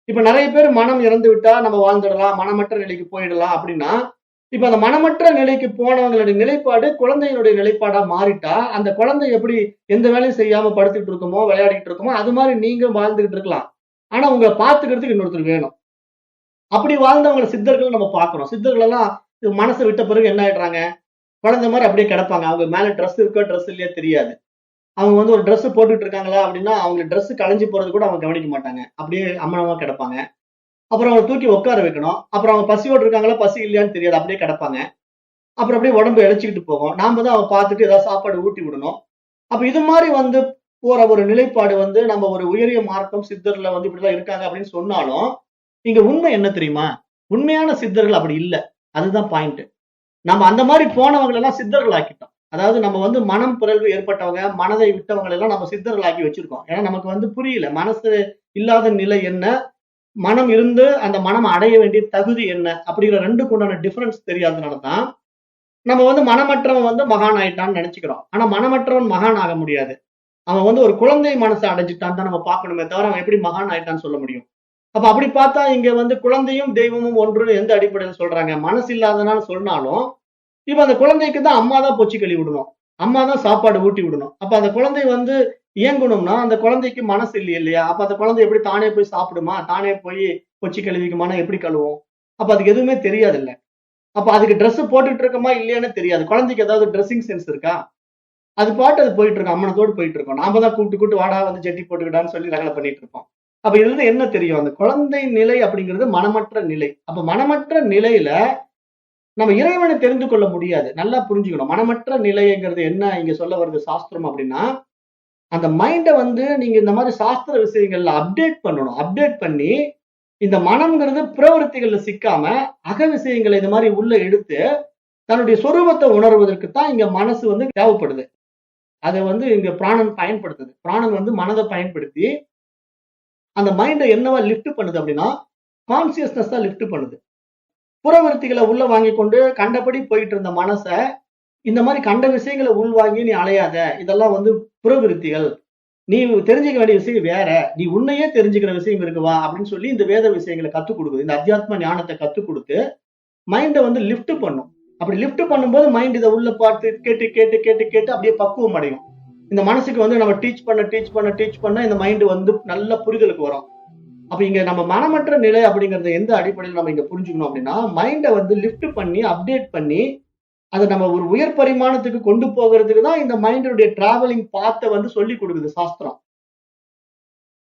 இப்ப நிறைய பேர் மனம் இறந்து விட்டா நம்ம வாழ்ந்துடலாம், மனமற்ற நிலைக்கு போயிடலாம் அப்படின்னா, இப்ப அந்த மனமற்ற நிலைக்கு போனவங்களுடைய நிலைப்பாடு குழந்தையினுடைய நிலைப்பாடா மாறிட்டா, அந்த குழந்தை எப்படி எந்த வேலையும் செய்யாம படுத்துட்டு இருக்குமோ, விளையாடிட்டு இருக்குமோ, அது மாதிரி நீங்க வாழ்ந்துகிட்டு இருக்கலாம். ஆனா உங்கள பார்த்துக்கிறதுக்கு இன்னொருத்தர் வேணும். அப்படி வாழ்ந்தவங்கள சித்தர்கள் நம்ம பார்க்கிறோம். சித்தர்கள் எல்லாம் மனச விட்ட பிறகு என்ன ஆயிடுறாங்க? குழந்தை மாரி அப்படியே கிடப்பாங்க. அவங்க மேல ட்ரெஸ் இருக்கோ, ட்ரெஸ் இல்லையோ தெரியாது. அவங்க வந்து ஒரு ட்ரெஸ் போட்டுட்டு இருக்காங்களா அப்படின்னா, அவங்க ட்ரெஸ் கலஞ்சு போறது கூட அவங்க கவனிக்க மாட்டாங்க. அப்படியே அம்மனமா கிடப்பாங்க. அப்புறம் அவங்கள தூக்கி உட்கார வைக்கணும். அப்புறம் அவங்க பசியோடு இருக்காங்களா, பசி இல்லையான்னு தெரியாது. அப்படியே கிடப்பாங்க. அப்புறம் அப்படியே உடம்பு இளைச்சிக்கிட்டு போகும். நாம தான் அவங்க பார்த்துட்டு ஏதாவது சாப்பாடு ஊட்டி விடணும். அப்ப இது மாரி வந்து போற ஒரு நிலைப்பாடு வந்து நம்ம ஒரு உயரிய மார்க்கம் சித்தர்ல வந்து இப்படிலாம் இருக்காங்க அப்படின்னு சொன்னாலும், இங்க உண்மை என்ன தெரியுமா? உண்மையான சித்தர்கள் அப்படி இல்ல. அதுதான் பாயிண்ட். நம்ம அந்த மாரி போனவங்கள எல்லாம் சித்தர்கள் ஆக்கிட்டோம். அதாவது நம்ம வந்து மனம் பிறழ்வு ஏற்பட்டவங்க, மனதை விட்டவங்கள எல்லாம் நம்ம சித்தர்கள் ஆக்கி வச்சிருக்கோம். ஏன்னா நமக்கு வந்து புரியல. மனசு இல்லாத நிலை என்ன? மனம் இருந்து அந்த மனம் அடைய வேண்டிய தகுதி என்ன? அப்படிங்கிற 2க்கும் உண்டான டிஃபரன்ஸ் தெரியாதனால தான், நம்ம வந்து மனமற்றவன் வந்து மகான் ஆயிட்டான்னு நெனச்சுக்கிறோம். ஆனா மனமற்றவன் மகான் ஆக முடியாது. அவன் வந்து ஒரு குழந்தை மனச அடைஞ்சுட்டான்னு தான் நம்ம பார்க்கணுமே தவிர, அவன் எப்படி மகான் ஆயிட்டான்னு சொல்ல முடியும்? அப்ப அப்படி பார்த்தா இங்க வந்து குழந்தையும், தெய்வமும் ஒன்றுன்னு எந்த அடிப்படையில சொல்றாங்க? மனசு இல்லாதனால சொன்னாலும், இப்ப அந்த குழந்தைக்கு தான் அம்மா தான் பொச்சி கழுவி விடணும். அம்மா தான் சாப்பாடு ஊட்டி விடணும். அப்ப அந்த குழந்தை வந்து இயங்கணும்னா, அந்த குழந்தைக்கு மனசு இல்லையா? அப்ப அந்த குழந்தை எப்படி தானே போய் சாப்பிடுமா? தானே போய் பொச்சி கழுவிக்குமான்னா எப்படி கழுவும்? அப்ப அதுக்கு எதுவுமே தெரியாதுல்ல. அப்ப அதுக்கு ட்ரெஸ் போட்டுட்டு இருக்கோமா இல்லையான்னு தெரியாது. குழந்தைக்கு ஏதாவது ட்ரெஸ்ஸிங் சென்ஸ் இருக்கா? அது பாட்டு அது போயிட்டு இருக்கும். அம்மனத்தோடு போயிட்டு இருக்கும். நாம தான் கூப்பிட்டு கூப்பிட்டு வாடா வந்து ஜட்டி போட்டுக்கிடான்னு சொல்லி ரகலை பண்ணிட்டு இருப்போம். அப்ப இதுலருந்து என்ன தெரியும்? அந்த குழந்தை நிலை அப்படிங்கிறது மனமற்ற நிலை. அப்ப மனமற்ற நிலையில நம்ம இறைவனை தெரிந்து கொள்ள முடியாது. நல்லா புரிஞ்சுக்கணும். மனமற்ற நிலைங்கிறது என்ன இங்க சொல்ல வருது சாஸ்திரம் அப்படின்னா, அந்த மைண்ட வந்து நீங்க இந்த மாதிரி சாஸ்திர விஷயங்கள்ல அப்டேட் பண்ணணும். அப்டேட் பண்ணி, இந்த மனம்ங்கிறது பிரவருத்திகள்ல சிக்காம, அக விஷயங்கள இந்த மாரி உள்ள எடுத்து, தன்னுடைய சொரூபத்த உணர்வதற்கு தான் இங்க மனசு வந்து தேவைப்படுது. அத வந்து இங்க பிராணன் பயன்படுத்துது. பிராணன் வந்து மனத பயன்படுத்தி, அந்த மைண்ட என்னவா லிஃப்ட் பண்ணுது அப்படின்னா, கான்ஷியஸ்னஸ் தான் லிஃப்ட் பண்ணுது. புறவருத்திகள உள்ள வாங்கிக் கொண்டு கண்டபடி போயிட்டு இருந்த மனச, இந்த மாரி கண்ட விஷயங்கள உள்வாங்கி நீ அலையாத. இதெல்லாம் வந்து புறவிருத்திகள். நீ தெரிஞ்சுக்க வேண்டிய விஷயம் வேற. நீ உன்னையே தெரிஞ்சுக்கிற விஷயம் இருக்கு வா அப்படின்னு சொல்லி இந்த வேத விஷயங்கள கத்துக் குடுக்குது. இந்த அத்தியாத்ம ஞானத்த கத்துக் குடுத்து, மைண்ட வந்து லிஃப்ட் பண்ணும். அப்படி லிஃப்ட் பண்ணும்போது மைண்ட் இத உள்ள பார்த்து கேட்டு, கேட்டு, கேட்டு, கேட்டு அப்படியே பக்குவம் அடையும். இந்த மனசுக்கு வந்து நம்ம டீச் பண்ண இந்த மைண்ட் வந்து நல்ல புரிதலுக்கு வரும். அப்ப இங்க நம்ம மனமற்ற நிலை அப்படிங்கறத எந்த அடிப்படையில நம்ம இங்க புரிஞ்சுக்கணும் அப்படின்னா, மைண்ட வந்து லிஃப்ட் பண்ணி, அப்டேட் பண்ணி, அத நம்ம ஒரு உயர் பரிமாணத்துக்கு கொண்டு போகறதுக்கு தான் இந்த மைண்டினுடைய டிராவலிங் பாத்த வந்து சொல்லிக் குடுக்குது சாஸ்திரம்.